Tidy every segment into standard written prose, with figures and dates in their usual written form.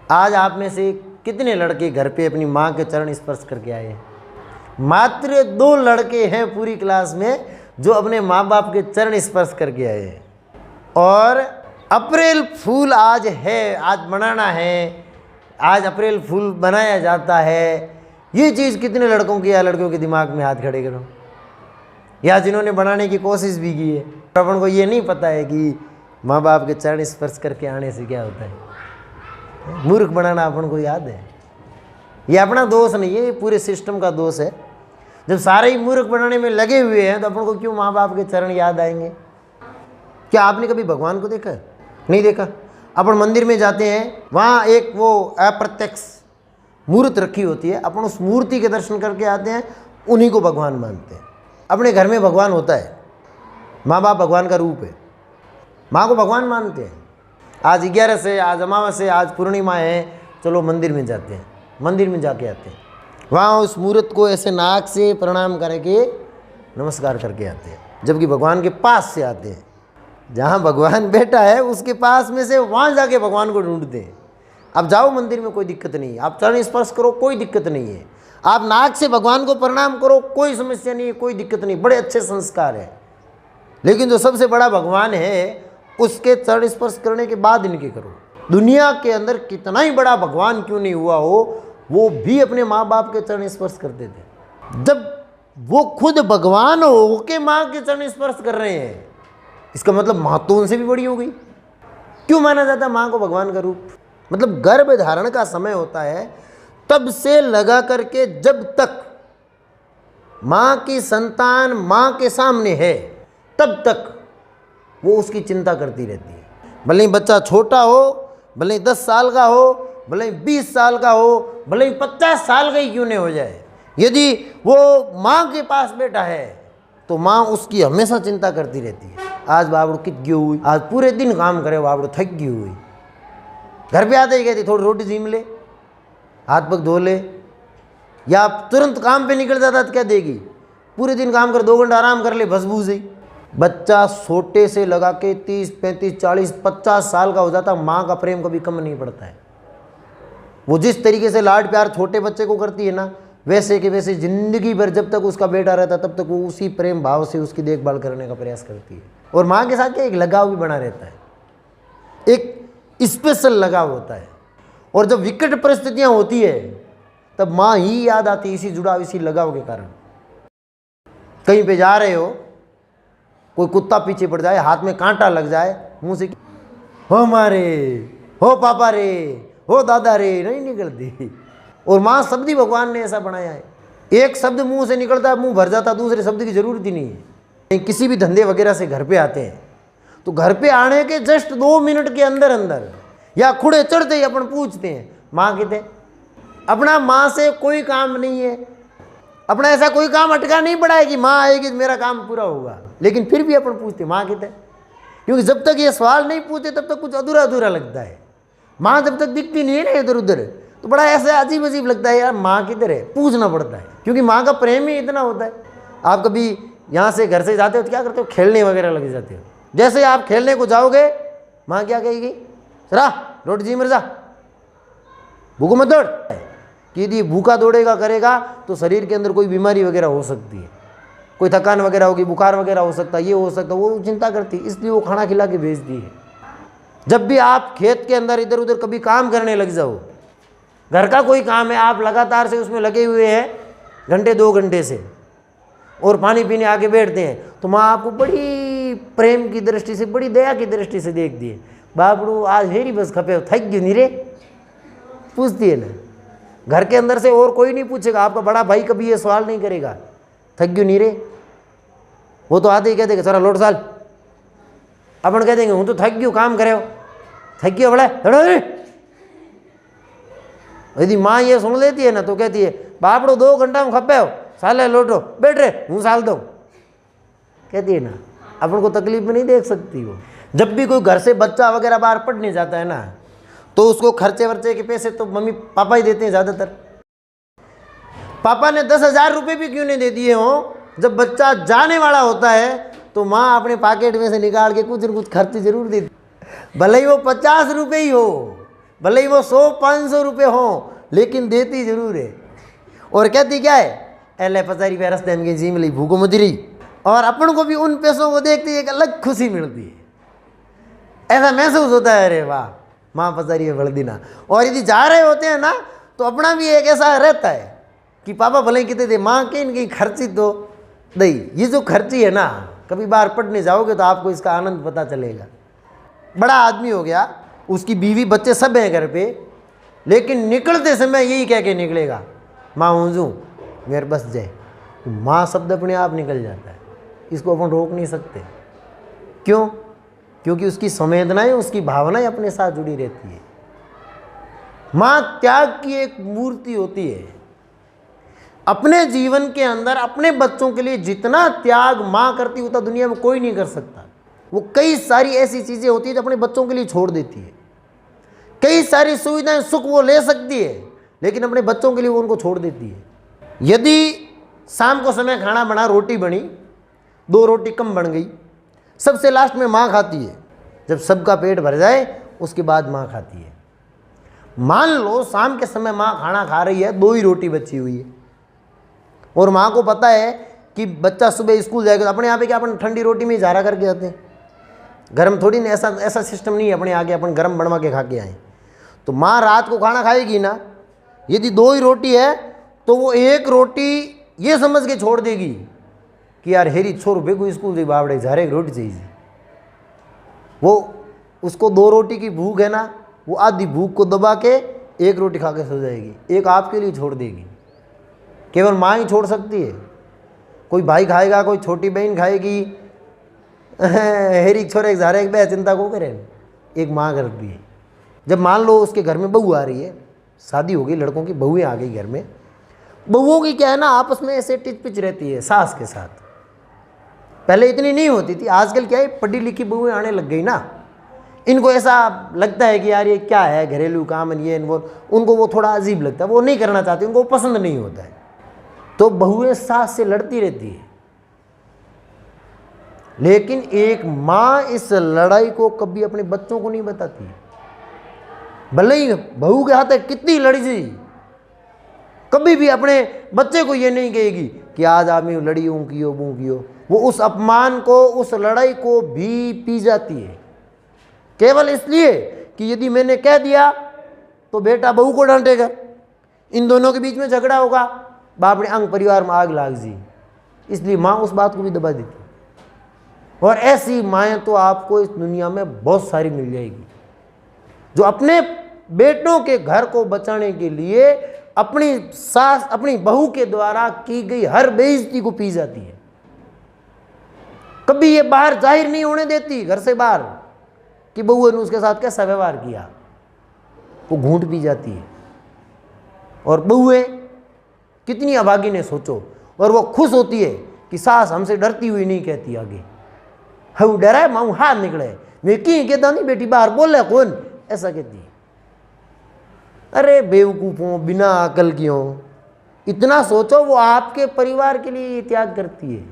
आज आप में से कितने लड़के घर पे अपनी माँ के चरण स्पर्श करके आए हैं? मात्र 2 लड़के हैं पूरी क्लास में जो अपने माँ बाप के चरण स्पर्श करके आए हैं। और अप्रैल फूल आज है, आज मनाना है, आज अप्रैल फूल बनाया जाता है। ये चीज़ कितने लड़कों की या लड़कियों के दिमाग में हाथ खड़े करो, या जिन्होंने बनाने की कोशिश भी की है। अपन को ये नहीं पता है कि माँ बाप के चरण स्पर्श करके आने से क्या होता है। मूर्ख बनाना अपन को याद है। ये अपना दोष नहीं है, ये पूरे सिस्टम का दोष है। जब सारे ही मूर्ख बनाने में लगे हुए हैं तो अपन को क्यों माँ बाप के चरण याद आएंगे? क्या आपने कभी भगवान को देखा? नहीं देखा। अपन मंदिर में जाते हैं, वहाँ एक वो अप्रत्यक्ष मूर्त रखी होती है, अपन उस मूर्ति के दर्शन करके आते हैं, उन्हीं को भगवान मानते हैं। अपने घर में भगवान होता है, माँ बाप भगवान का रूप है, माँ को भगवान मानते हैं। आज 11 से, आज अमावस है, आज पूर्णिमा है, चलो मंदिर में जाते हैं, मंदिर में जाके आते हैं, वहाँ उस मूर्त को ऐसे नाक से प्रणाम करके नमस्कार करके आते हैं। जबकि भगवान के पास से आते हैं, जहाँ भगवान बैठा है उसके पास में से वहाँ जाके भगवान को ढूंढते हैं। अब जाओ मंदिर में, कोई दिक्कत नहीं है, आप चरण स्पर्श करो, कोई दिक्कत नहीं है, आप नाक से भगवान को प्रणाम करो, कोई समस्या नहीं है, कोई दिक्कत नहीं, बड़े अच्छे संस्कार है। लेकिन जो सबसे बड़ा भगवान है उसके चरण स्पर्श करने के बाद इनके करो। दुनिया के अंदर कितना ही बड़ा भगवान क्यों नहीं हुआ हो, वो भी अपने माँ बाप के चरण स्पर्श करते थे। जब वो खुद भगवान हो के माँ के चरण स्पर्श कर रहे हैं, इसका मतलब माँ तो उनसे भी बड़ी हो गई। क्यों माना जाता है माँ को भगवान का रूप? मतलब गर्भ धारण का समय होता है, तब से लगा करके जब तक माँ की संतान माँ के सामने है, तब तक वो उसकी चिंता करती रहती है। भले ही बच्चा छोटा हो, भले ही 10 साल का हो, भले ही 20 साल का हो, भले ही 50 साल का ही क्यों नहीं हो जाए, यदि वो माँ के पास बैठा है तो माँ उसकी हमेशा चिंता करती रहती है। आज बाबड़ू कित गई हुई, आज पूरे दिन काम करे, बाबड़ू थक गई हुई। घर पे आते ही कहती थोड़ी रोटी जीम ले, हाथ पग धो ले, या तुरंत काम पे निकल जाता तो क्या देगी, पूरे दिन काम कर 2 घंटा आराम कर ले, बस बूझ गई। बच्चा छोटे से लगा के 30, 35, 40, 50 साल का हो जाता, माँ का प्रेम कभी कम नहीं पड़ता है। वो जिस तरीके से लाड प्यार छोटे बच्चे को करती है ना, वैसे के वैसे जिंदगी भर जब तक उसका बेटा रहता तब तक वो उसी प्रेम भाव से उसकी देखभाल करने का प्रयास करती है। और माँ के साथ क्या एक लगाव भी बना रहता है, एक स्पेशल लगाव होता है। और जब विकट परिस्थितियां होती है तब माँ ही याद आती है, इसी जुड़ाव, इसी लगाव के कारण। कहीं पे जा रहे हो, कोई कुत्ता पीछे पड़ जाए, हाथ में कांटा लग जाए, मुंह से हो मारे, हो पापा रे, हो दादा रे नहीं निकलती। और माँ शब्द ही भगवान ने ऐसा बनाया है, एक शब्द मुंह से निकलता है मुंह भर जाता, दूसरे शब्द की जरूरत ही नहीं है। किसी भी धंधे वगैरह से घर पे आते हैं तो घर पे आने के जस्ट 2 मिनट के अंदर अंदर या खुड़े चढ़ते ही अपन पूछते हैं माँ कितने। अपना माँ से कोई काम नहीं है, अपना ऐसा कोई काम अटका नहीं पड़ा है कि माँ आएगी तो मेरा काम पूरा होगा, लेकिन फिर भी अपन पूछते माँ कितने। क्योंकि जब तक ये सवाल नहीं पूछते तब तक कुछ अधूरा अधूरा लगता है। माँ जब तक दिखती नहीं है ना इधर उधर, तो बड़ा ऐसा अजीब अजीब लगता है, यार माँ किधर है, पूछना पड़ता है। क्योंकि माँ का प्रेम ही इतना होता है। आप कभी यहाँ से घर से जाते हो तो क्या करते हो, खेलने वगैरह लग जाते हो। जैसे आप खेलने को जाओगे, माँ क्या कहेगी, चला रोटी जी मर जा, भूखो मत दौड़। कि यदि भूखा दौड़ेगा करेगा तो शरीर के अंदर कोई बीमारी वगैरह हो सकती है, कोई थकान वगैरह होगी, बुखार वगैरह हो सकता है, ये हो सकता है, वो चिंता करती है, इसलिए वो खाना खिला के भेजती है। जब भी आप खेत के अंदर इधर उधर कभी काम करने लग जाओ, घर का कोई काम है, आप लगातार से उसमें लगे हुए हैं घंटे 2 घंटे से, और पानी पीने आके बैठते हैं, तो माँ आपको बड़ी प्रेम की दृष्टि से, बड़ी दया की दृष्टि से देखती है। बाबड़ू आज हेरी बस खपे, थक गई नहीं रे, पूछती है ना। घर के अंदर से और कोई नहीं पूछेगा, आपका बड़ा भाई कभी ये सवाल नहीं करेगा, थक गई नहीं रे। वो तो आते ही कह देगा चलो लौट साल, अपन कह देंगे हूँ तो थक गई, काम करे हो, थक गई बड़ा। यदि माँ ये सुन लेती है ना तो कहती है बापड़ो 2 घंटा में खपे हो, साले लौटो, बैठ रहे हूँ साल दो, कहती है ना। अपन को तकलीफ में नहीं देख सकती वो। जब भी कोई घर से बच्चा वगैरह बाहर पढ़ने जाता है ना, तो उसको खर्चे वर्चे के पैसे तो मम्मी पापा ही देते हैं ज़्यादातर। पापा ने 10,000 रुपये भी क्यों नहीं दे दिए हों, जब बच्चा जाने वाला होता है तो माँ अपने पॉकेट में से निकाल के कुछ न कुछ खर्च जरूर देती, भले ही वो 50 रुपये ही हो, भले ही वो 100-500 रुपये हों, लेकिन देती जरूर है। और कहती क्या है, एले 50 रुपये रस्ते में जी मिली भूखो मुजरी। और अपन को भी उन पैसों को देखते एक अलग खुशी मिलती है, ऐसा महसूस होता है, अरे वाह माँ 50 रुपये बढ़ दी ना। और यदि जा रहे होते हैं ना तो अपना भी एक ऐसा रहता है कि पापा भले कितने दे, माँ कहीं न कहीं खर्ची तो दई। ये जो खर्ची है ना, कभी बाहर पढ़ने जाओगे तो आपको इसका आनंद पता चलेगा। बड़ा आदमी हो गया, उसकी बीवी बच्चे सब हैं घर पे, लेकिन निकलते समय यही कह के निकलेगा, माँ हूँजू मेरे बस जाए। माँ शब्द अपने आप निकल जाता है, इसको अपन रोक नहीं सकते। क्यों? क्योंकि उसकी संवेदनाएं, उसकी भावनाएं अपने साथ जुड़ी रहती है। माँ त्याग की एक मूर्ति होती है। अपने जीवन के अंदर अपने बच्चों के लिए जितना त्याग माँ करती उतना दुनिया में कोई नहीं कर सकता। वो कई सारी ऐसी चीज़ें होती है जो अपने बच्चों के लिए छोड़ देती है। कई सारी सुविधाएं, सुख वो ले सकती है, लेकिन अपने बच्चों के लिए वो उनको छोड़ देती है। यदि शाम को समय खाना बना, रोटी बनी, 2 रोटी कम बन गई, सबसे लास्ट में माँ खाती है। जब सबका पेट भर जाए उसके बाद माँ खाती है। मान लो शाम के समय माँ खाना खा रही है, 2 ही रोटी बची हुई है, और माँ को पता है कि बच्चा सुबह स्कूल जाएगा, तो अपने यहाँ पे क्या अपन ठंडी रोटी में झारा करके आते हैं, गर्म थोड़ी नहीं, ऐसा सिस्टम नहीं है अपने आगे अपन गर्म बनवा के खा के आए। तो माँ रात को खाना खाएगी ना, यदि 2 ही रोटी है तो वो 1 रोटी ये समझ के छोड़ देगी कि यार हेरी छोर बेगू स्कूल से बावड़े झारे एक रोटी चाहिए। वो उसको 2 रोटी की भूख है ना, वो आधी भूख को दबा के 1 रोटी खा के सो जाएगी, 1 आपके लिए छोड़ देगी। केवल माँ ही छोड़ सकती है। कोई भाई खाएगा, कोई छोटी बहन खाएगी, हेरी छोरे झारे एक बे चिंता को करें, एक माँ करती है। जब मान लो उसके घर में बहू आ रही है, शादी हो गई, लड़कों की बहुएं आ गई घर में, बहुओं की क्या है ना, आपस में ऐसे टिच पिच रहती है सास के साथ। पहले इतनी नहीं होती थी, आजकल क्या है, पढ़ी लिखी बहुएं आने लग गई ना, इनको ऐसा लगता है कि यार ये क्या है, घरेलू काम ये वो, उनको वो थोड़ा अजीब लगता है, वो नहीं करना चाहती, उनको पसंद नहीं होता है। तो बहुएं सास से लड़ती रहती है, लेकिन एक माँ इस लड़ाई को कभी अपने बच्चों को नहीं बताती। भले ही बहू के हाथ कितनी लड़ी जी, कभी भी अपने बच्चे को ये नहीं कहेगी कि आज आप मैं लड़ी हूँ कियो बू कियो। वो उस अपमान को, उस लड़ाई को भी पी जाती है, केवल इसलिए कि यदि मैंने कह दिया तो बेटा बहू को डांटेगा, इन दोनों के बीच में झगड़ा होगा, बाप ने अंग परिवार में आग लाग जी, इसलिए माँ उस बात को भी दबा देती। और ऐसी माएँ तो आपको इस दुनिया में बहुत सारी मिल जाएगी, जो अपने बेटों के घर को बचाने के लिए अपनी सास, अपनी बहू के द्वारा की गई हर बेइज्जती को पी जाती है। कभी ये बाहर जाहिर नहीं होने देती, घर से बाहर, कि बहू ने उसके साथ कैसा व्यवहार किया, वो घूंट पी जाती है। और बहुएं कितनी अभागी ने सोचो, और वो खुश होती है कि सास हमसे डरती हुई नहीं कहती आगे, हऊ डरा है माऊ हाथ निकले, मैं की कहता नहीं बेटी बाहर बोले कौन, ऐसा कहती है। अरे बेवकूफ़ों, बिना अकल क्यों, इतना सोचो, वो आपके परिवार के लिए ये त्याग करती है।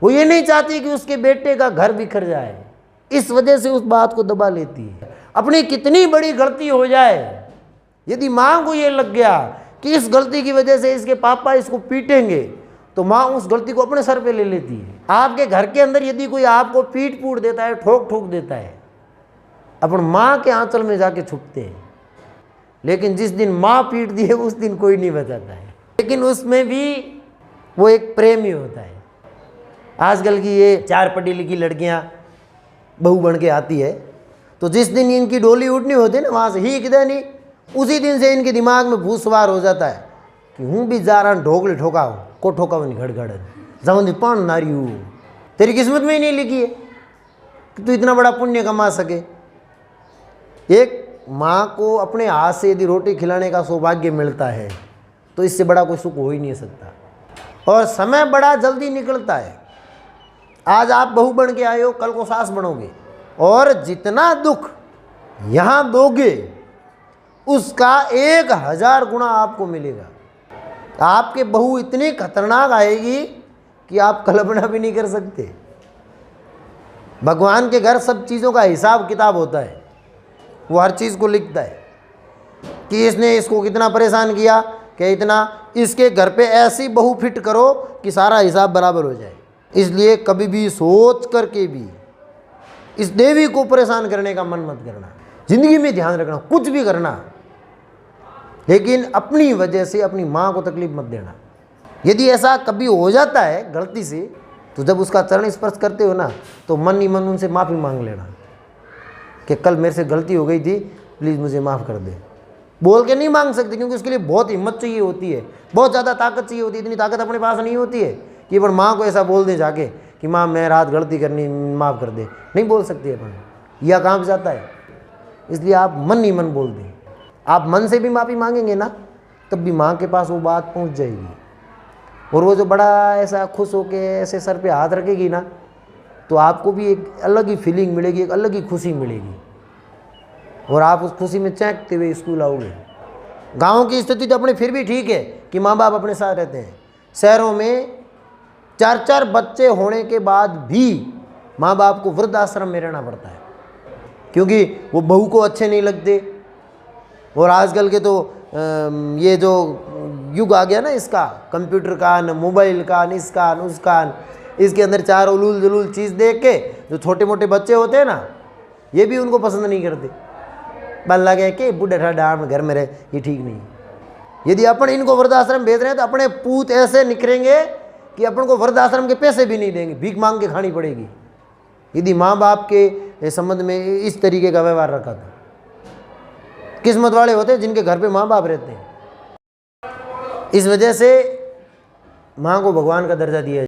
वो ये नहीं चाहती कि उसके बेटे का घर बिखर जाए, इस वजह से उस बात को दबा लेती है। अपनी कितनी बड़ी गलती हो जाए, यदि माँ को ये लग गया कि इस गलती की वजह से इसके पापा इसको पीटेंगे, तो माँ उस गलती को अपने सर पे ले लेती है। आपके घर के अंदर यदि कोई आपको पीट पूट देता है, ठोक ठोक देता है, अपन माँ के आंचल में जाके छुपते हैं। लेकिन जिस दिन माँ पीट दी है उस दिन कोई नहीं बचाता है, लेकिन उसमें भी वो एक प्रेम ही होता है। आजकल की ये 4 पढ़ी लिखी लड़कियाँ बहू बन के आती है, तो जिस दिन इनकी डोली उठनी होती है ना, वहाँ से ही किधर नहीं, उसी दिन से इनके दिमाग में भूत सवार हो जाता है कि हूँ भी जा रहा ढोकले ठोका हो को ठोका हो नहीं घड़ जाऊँ पान नारी हूँ, तेरी किस्मत में ही नहीं लिखी है कि तू इतना बड़ा पुण्य कमा सके। एक माँ को अपने हाथ से यदि रोटी खिलाने का सौभाग्य मिलता है तो इससे बड़ा कोई सुख हो ही नहीं सकता। और समय बड़ा जल्दी निकलता है। आज आप बहू बन के आए हो, कल को सास बनोगे, और जितना दुख यहाँ दोगे उसका 1000 गुना आपको मिलेगा। आपके बहू इतनी खतरनाक आएगी कि आप कल्पना भी नहीं कर सकते। भगवान के घर सब चीज़ों का हिसाब किताब होता है, वो हर चीज़ को लिखता है। कि इसने इसको कितना परेशान किया, कि इतना, इसके घर पे ऐसी बहू फिट करो कि सारा हिसाब बराबर हो जाए। इसलिए कभी भी सोच करके भी इस देवी को परेशान करने का मन मत करना। जिंदगी में ध्यान रखना, कुछ भी करना, लेकिन अपनी वजह से अपनी माँ को तकलीफ मत देना। यदि ऐसा कभी हो जाता है गलती से, तो जब उसका चरण स्पर्श करते हो ना, तो मन ही मन उनसे माफ़ी मांग लेना कि कल मेरे से गलती हो गई थी, प्लीज़ मुझे माफ़ कर दे। बोल के नहीं मांग सकते, क्योंकि उसके लिए बहुत हिम्मत चाहिए होती है, बहुत ज़्यादा ताकत चाहिए होती है। इतनी ताकत अपने पास नहीं होती है कि अपन माँ को ऐसा बोल दें जाके कि माँ मैं रात गलती करनी, माफ़ कर दे। नहीं बोल सकती अपन, यह काम पे जाता है। इसलिए आप मन ही मन बोल दें। आप मन से भी माफ़ी मांगेंगे ना, तब भी माँ के पास वो बात पहुँच जाएगी, और वो जो बड़ा ऐसा खुश होके ऐसे सर पे हाथ रखेगी ना, तो आपको भी एक अलग ही फीलिंग मिलेगी, एक अलग ही खुशी मिलेगी, और आप उस खुशी में चहकते हुए स्कूल आओगे। गाँव की स्थिति तो अपने फिर भी ठीक है कि माँ बाप अपने साथ रहते हैं। शहरों में 4-4 बच्चे होने के बाद भी माँ बाप को वृद्धाश्रम में रहना पड़ता है, क्योंकि वो बहू को अच्छे नहीं लगते। और आजकल के तो ये जो युग आ गया ना इसका, कंप्यूटर का, न मोबाइल का, न इसका न उसका, इसके अंदर 4 उलूल जुलूल चीज़ देख के जो छोटे मोटे बच्चे होते हैं ना, ये भी उनको पसंद नहीं करते। बल लगे कि बूढ़े ठाड घर में रहे, ये ठीक नहीं। यदि अपन इनको वृद्धाश्रम भेज रहे हैं तो अपने पूत ऐसे निकलेंगे कि अपन को वृद्धाश्रम के पैसे भी नहीं देंगे, भीख मांग के खानी पड़ेगी, यदि माँ बाप के संबंध में इस तरीके का व्यवहार रखा था। किस्मत वाले होते हैं जिनके घर पे माँ बाप रहते हैं। इस वजह से माँ को भगवान का दर्जा दिया